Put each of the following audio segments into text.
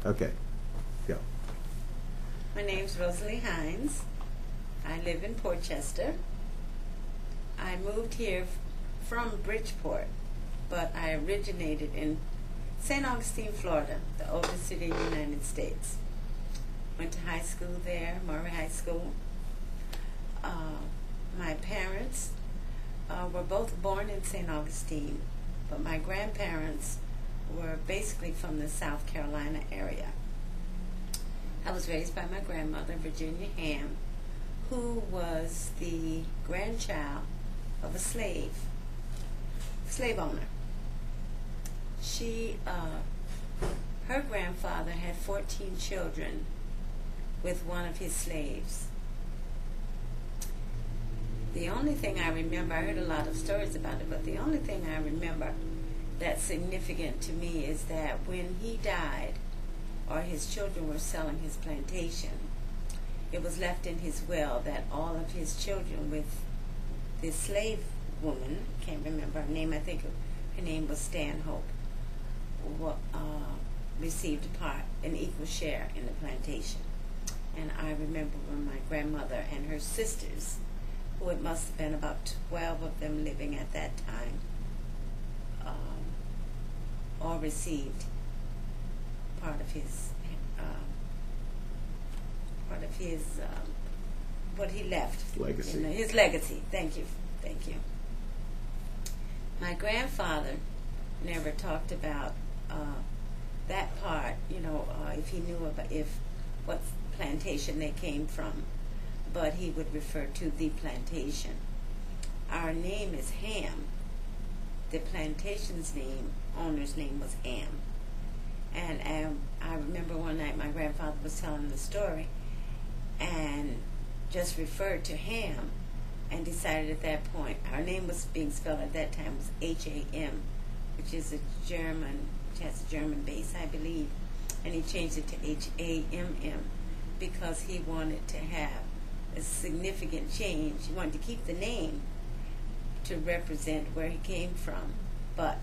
Okay. Go. My name's Rosalie Heinz. I live in Portchester. I moved here from Bridgeport, but I originated in St. Augustine, Florida, the oldest city in the United States. Went to high school there, Murray High School. My parents were both born in St. Augustine, but my grandparents were basically from the South Carolina area. I was raised by my grandmother, Virginia Ham, who was the grandchild of a slave owner. Her grandfather had 14 children with one of his slaves. The only thing I remember, I heard a lot of stories about it, but the only thing I remember that's significant to me is that when he died, or his children were selling his plantation, it was left in his will that all of his children with this slave woman, can't remember her name, I think her name was Stanhope, received an equal share in the plantation. And I remember when my grandmother and her sisters, who it must have been about 12 of them living at that time, all received part of his what he left. Legacy. His legacy. Thank you. My grandfather never talked about that part, if he knew about what plantation they came from, but he would refer to the plantation. Our name is Ham. The plantation's owner's name was Ham. And I remember one night my grandfather was telling the story and just referred to Ham and decided at that point, our name was being spelled at that time was H-A-M, which is which has a German base, I believe, and he changed it to H-A-M-M because he wanted to have a significant change. He wanted to keep the name to represent where he came from, but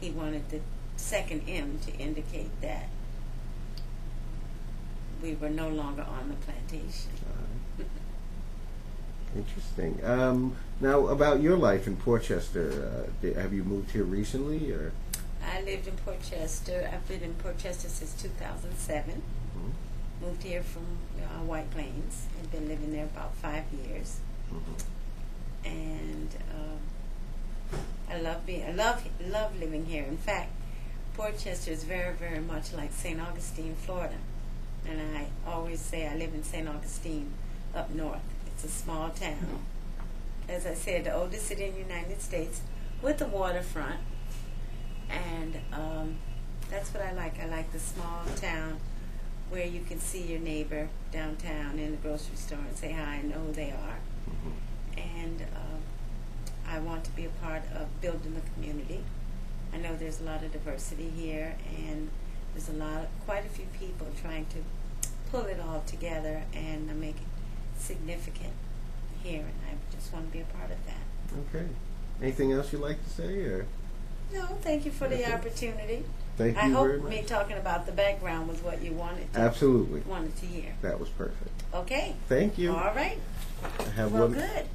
he wanted the second M to indicate that we were no longer on the plantation. Interesting. Now, about your life in Portchester, have you moved here recently, or? I lived in Portchester. I've been in Portchester since 2007. Mm-hmm. Moved here from White Plains. I've been living there about 5 years. Mm-hmm. And I love living here. In fact, Portchester is very, very much like St. Augustine, Florida. And I always say I live in St. Augustine up north. It's a small town. As I said, the oldest city in the United States with a waterfront. And that's what I like. I like the small town where you can see your neighbor downtown in the grocery store and say hi and know who they are. Mm-hmm. And I want to be a part of building the community. I know there's a lot of diversity here, and there's quite a few people trying to pull it all together and make it significant here, and I just want to be a part of that. Okay. Anything else you'd like to say, or? No, thank you for the opportunity. Thank you very much. I hope me talking about the background was what you wanted to. Absolutely. Wanted to hear. That was perfect. Okay. Thank you. All right. Good.